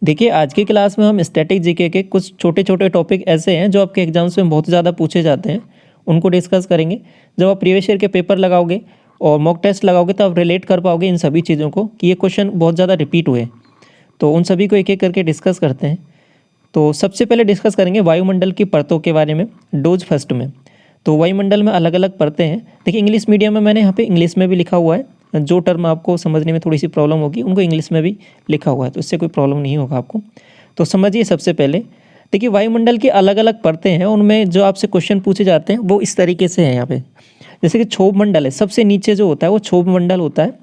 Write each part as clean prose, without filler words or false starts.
देखिए, आज की क्लास में हम स्टैटिक जीके के कुछ छोटे छोटे टॉपिक ऐसे हैं जो आपके एग्जाम्स में बहुत ज़्यादा पूछे जाते हैं, उनको डिस्कस करेंगे। जब आप प्रीवियस ईयर के पेपर लगाओगे और मॉक टेस्ट लगाओगे तो आप रिलेट कर पाओगे इन सभी चीज़ों को कि ये क्वेश्चन बहुत ज़्यादा रिपीट हुए। तो उन सभी को एक एक करके डिस्कस करते हैं। तो सबसे पहले डिस्कस करेंगे वायुमंडल की परतों के बारे में, डोज फर्स्ट में। तो वायुमंडल में अलग अलग परतें हैं। देखिए, इंग्लिश मीडियम में मैंने यहाँ पे इंग्लिश में भी लिखा हुआ है, जो टर्म आपको समझने में थोड़ी सी प्रॉब्लम होगी उनको इंग्लिश में भी लिखा हुआ है, तो इससे कोई प्रॉब्लम नहीं होगा आपको। तो समझिए सबसे पहले, देखिए वायुमंडल की अलग अलग परतें हैं, उनमें जो आपसे क्वेश्चन पूछे जाते हैं वो इस तरीके से हैं यहाँ पे। जैसे कि क्षोभ मंडल है, सबसे नीचे जो होता है वो क्षोभ मंडल होता है,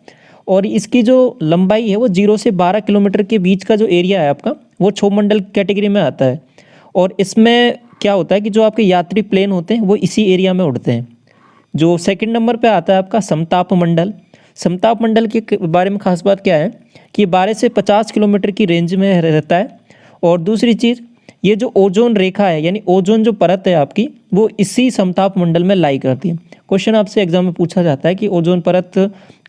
और इसकी जो लंबाई है वो 0 से 12 किलोमीटर के बीच का जो एरिया है आपका, वो क्षोभ मंडल कैटेगरी में आता है। और इसमें क्या होता है कि जो आपके यात्री प्लेन होते हैं वो इसी एरिया में उड़ते हैं। जो सेकंड नंबर पे आता है आपका समताप मंडल। समताप मंडल के बारे में खास बात क्या है कि ये 12 से 50 किलोमीटर की रेंज में रहता है। और दूसरी चीज़, ये जो ओजोन रेखा है यानी ओजोन जो परत है आपकी, वो इसी समताप मंडल में लाई करती है। क्वेश्चन आपसे एग्जाम में पूछा जाता है कि ओजोन परत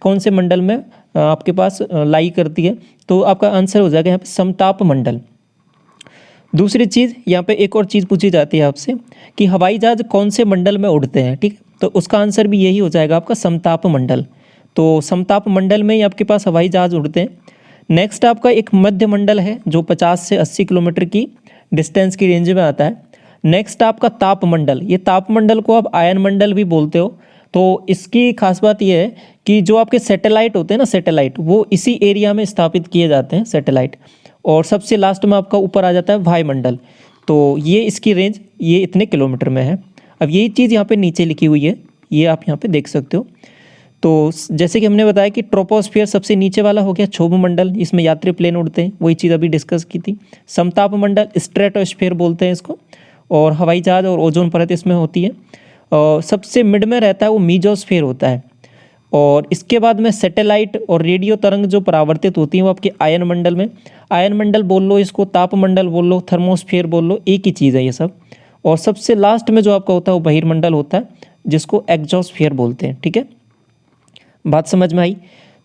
कौन से मंडल में आपके पास लाई करती है, तो आपका आंसर हो जाएगा यहाँ पे समताप मंडल। दूसरी चीज़, यहाँ पे एक और चीज़ पूछी जाती है आपसे कि हवाई जहाज कौन से मंडल में उड़ते हैं, ठीक है, तो उसका आंसर भी यही हो जाएगा आपका समताप मंडल। तो समताप मंडल में ही आपके पास हवाई जहाज उड़ते हैं। नेक्स्ट आपका एक मध्य मंडल है जो 50 से 80 किलोमीटर की डिस्टेंस की रेंज में आता है। नेक्स्ट आपका तापमंडल, ये तापमंडल को आप आयन मंडल भी बोलते हो। तो इसकी खास बात यह है कि जो आपके सैटेलाइट होते हैं ना, सैटेलाइट वो इसी एरिया में स्थापित किए जाते हैं, सैटेलाइट। और सबसे लास्ट में आपका ऊपर आ जाता है वायुमंडल। तो ये इसकी रेंज ये इतने किलोमीटर में है। अब यही चीज़ यहाँ पे नीचे लिखी हुई है, ये आप यहाँ पे देख सकते हो। तो जैसे कि हमने बताया कि ट्रोपोस्फियर सबसे नीचे वाला हो गया क्षोभ मंडल, इसमें यात्री प्लेन उड़ते हैं, वही चीज़ अभी डिस्कस की थी। समताप मंडल स्ट्रेटोस्फियर बोलते हैं इसको, और हवाई जहाज और ओजोन परत इसमें होती है। और सबसे मिड में रहता है वो मीजोस्फियर होता है। और इसके बाद में सैटेलाइट और रेडियो तरंग जो परावर्तित होती हैं वो आपके आयन मंडल में, आयन मंडल बोल लो इसको, तापमंडल बोल लो, थर्मोस्फियर बोल लो, एक ही चीज़ है ये सब। और सबसे लास्ट में जो आपका होता है वो बहिर्मंडल होता है, जिसको एक्सोस्फियर बोलते हैं, ठीक है, बात समझ में आई।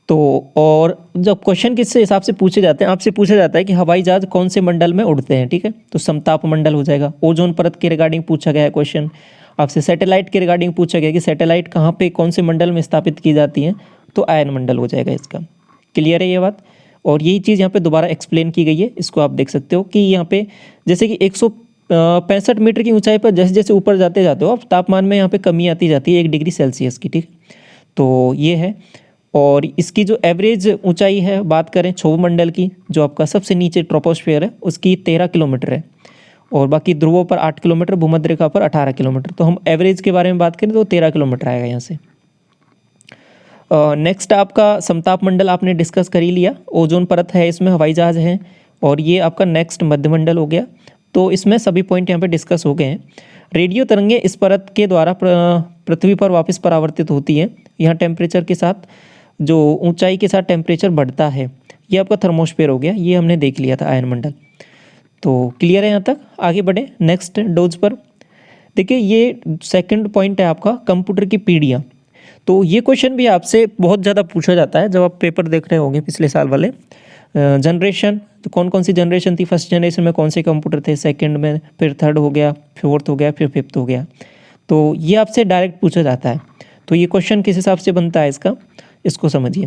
तो और जब क्वेश्चन किस हिसाब से पूछे जाते हैं, आपसे पूछा जाता है कि हवाई जहाज कौन से मंडल में उड़ते हैं, ठीक है, तो समताप मंडल हो जाएगा। ओजोन परत के रिगार्डिंग पूछा गया है क्वेश्चन आपसे, सैटेलाइट के रिगार्डिंग पूछा गया कि सैटेलाइट कहाँ पे कौन से मंडल में स्थापित की जाती हैं, तो आयन मंडल हो जाएगा इसका। क्लियर है ये बात। और यही चीज़ यहाँ पे दोबारा एक्सप्लेन की गई है, इसको आप देख सकते हो कि यहाँ पे जैसे कि 165 मीटर की ऊंचाई पर जैसे जैसे ऊपर जाते जाते हो आप, तापमान में यहाँ पे कमी आती जाती है 1 डिग्री सेल्सियस की, ठीक। तो ये है। और इसकी जो एवरेज ऊंचाई है, बात करें क्षोभ मंडल की, जो आपका सबसे नीचे ट्रोपोस्फियर है, उसकी 13 किलोमीटर है। और बाकी ध्रुवों पर 8 किलोमीटर, भूमध्य रेखा पर 18 किलोमीटर। तो हम एवरेज के बारे में बात करें तो 13 किलोमीटर आएगा यहाँ से। नेक्स्ट आपका समताप मंडल आपने डिस्कस कर ही लिया, ओजोन परत है, इसमें हवाई जहाज है। और ये आपका नेक्स्ट मध्यमंडल हो गया। तो इसमें सभी पॉइंट यहाँ पे डिस्कस हो गए हैं। रेडियो तरंगें इस परत के द्वारा पृथ्वी पर वापस परावर्तित होती है। यहाँ टेम्परेचर के साथ, जो ऊंचाई के साथ टेम्परेचर बढ़ता है, ये आपका थर्मोस्फीयर हो गया, ये हमने देख लिया था आयन मंडल। तो क्लियर है यहाँ तक, आगे बढ़े नेक्स्ट डोज पर। देखिए, ये सेकंड पॉइंट है आपका कंप्यूटर की पीढ़ियाँ। तो ये क्वेश्चन भी आपसे बहुत ज़्यादा पूछा जाता है जब आप पेपर देख रहे होंगे पिछले साल वाले। जनरेशन, तो कौन कौन सी जनरेशन थी, फर्स्ट जनरेशन में कौन से कंप्यूटर थे, सेकंड में, फिर थर्ड हो गया, फोर्थ हो गया, फिर फिफ्थ हो गया। तो ये आपसे डायरेक्ट पूछा जाता है। तो ये क्वेश्चन किस हिसाब से बनता है इसका, इसको समझिए।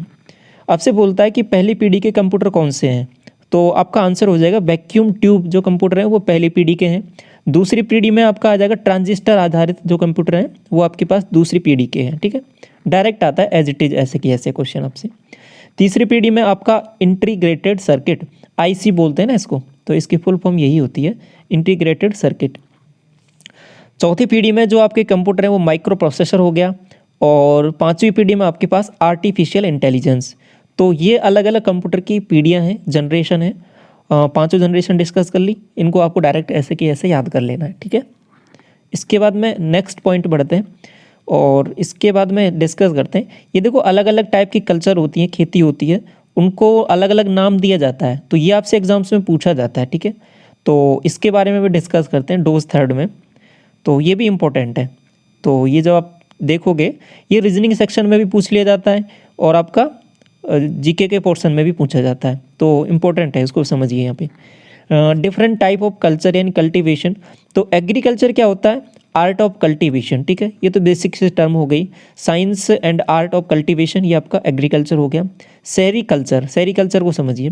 आपसे बोलता है कि पहली पीढ़ी के कंप्यूटर कौन से हैं, तो आपका आंसर हो जाएगा वैक्यूम ट्यूब जो कंप्यूटर हैं वो पहली पीढ़ी के हैं। दूसरी पीढ़ी में आपका आ जाएगा ट्रांजिस्टर आधारित जो कंप्यूटर हैं, वो आपके पास दूसरी पीढ़ी के हैं, ठीक है, डायरेक्ट आता है एज इट इज, ऐसे कि ऐसे क्वेश्चन आपसे। तीसरी पीढ़ी में आपका इंटीग्रेटेड सर्किट, आईसी बोलते हैं ना इसको, तो इसकी फुल फॉर्म यही होती है, इंटीग्रेटेड सर्किट। चौथी पीढ़ी में जो आपके कंप्यूटर हैं वो माइक्रो प्रोसेसर हो गया। और पांचवी पीढ़ी में आपके पास आर्टिफिशियल इंटेलिजेंस। तो ये अलग अलग कंप्यूटर की पीढ़ियाँ हैं, जनरेशन है। पांचों जनरेशन डिस्कस कर ली, इनको आपको डायरेक्ट ऐसे कि ऐसे याद कर लेना है, ठीक है। इसके बाद में नेक्स्ट पॉइंट बढ़ते हैं और इसके बाद में डिस्कस करते हैं। ये देखो, अलग अलग टाइप की कल्चर होती है, खेती होती है, उनको अलग अलग नाम दिया जाता है। तो ये आपसे एग्जाम्स में पूछा जाता है, ठीक है। तो इसके बारे में भी डिस्कस करते हैं डोज थर्ड में, तो ये भी इम्पोर्टेंट है। तो ये जब आप देखोगे, ये रीजनिंग सेक्शन में भी पूछ लिया जाता है और आपका जीके के पोर्शन में भी पूछा जाता है, तो इम्पोर्टेंट है, इसको समझिए यहाँ पे। डिफरेंट टाइप ऑफ कल्चर यानी कल्टीवेशन। तो एग्रीकल्चर क्या होता है? आर्ट ऑफ कल्टीवेशन, ठीक है, ये तो बेसिक से टर्म हो गई। Science and art of cultivation, ये आपका एग्रीकल्चर हो गया। सेरीकल्चर, सेरीकल्चर को समझिए।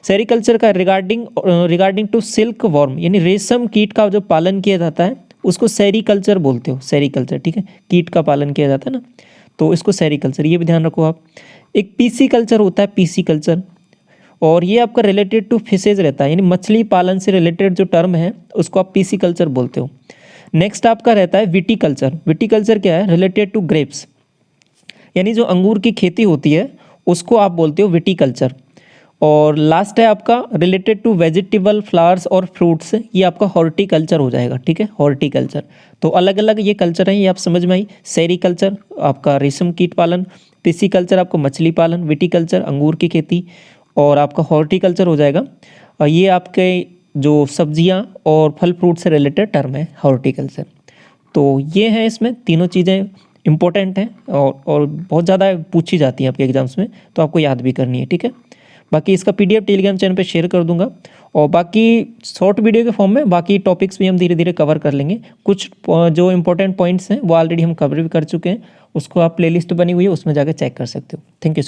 सेरीकल्चर का रिगार्डिंग टू सिल्क वॉर्म यानी रेशम कीट का जो पालन किया जाता है उसको सेरीकल्चर बोलते हो, सेरीकल्चर, ठीक है, कीट का पालन किया जाता है ना, तो इसको सेरीकल्चर, ये भी ध्यान रखो आप। एक पीसी कल्चर होता है, पीसी कल्चर, और ये आपका रिलेटेड टू फिशेज रहता है, यानी मछली पालन से रिलेटेड जो टर्म है उसको आप पीसी कल्चर बोलते हो। नेक्स्ट आपका रहता है विटीकल्चर। विटीकल्चर क्या है? रिलेटेड टू ग्रेप्स, यानी जो अंगूर की खेती होती है उसको आप बोलते हो विटीकल्चर। और लास्ट है आपका रिलेटेड टू वेजिटेबल, फ्लावर्स और फ्रूट्स, ये आपका हॉर्टिकल्चर हो जाएगा, ठीक है, हॉर्टिकल्चर। तो अलग अलग ये कल्चर हैं, ये आप समझ में आई। सेरीकल्चर आपका रेशम कीट पालन, पिसीकल्चर आपको मछली पालन, विटीकल्चर अंगूर की खेती, और आपका हॉर्टिकल्चर हो जाएगा ये आपके जो सब्जियां और फल फ्रूट से रिलेटेड टर्म है, हॉर्टिकल्चर। तो ये हैं, इसमें तीनों चीज़ें इंपॉर्टेंट हैं और बहुत ज़्यादा पूछी जाती हैं आपके एग्जाम्स में, तो आपको याद भी करनी है, ठीक है। बाकी इसका PDF टेलीग्राम चैनल पे शेयर कर दूंगा, और बाकी शॉर्ट वीडियो के फॉर्म में बाकी टॉपिक्स भी हम धीरे धीरे कवर कर लेंगे। कुछ जो इंपॉर्टेंट पॉइंट्स हैं वो ऑलरेडी हम कवर भी कर चुके हैं, उसको आप प्लेलिस्ट बनी हुई है उसमें जाकर चेक कर सकते हो। Thank you so much.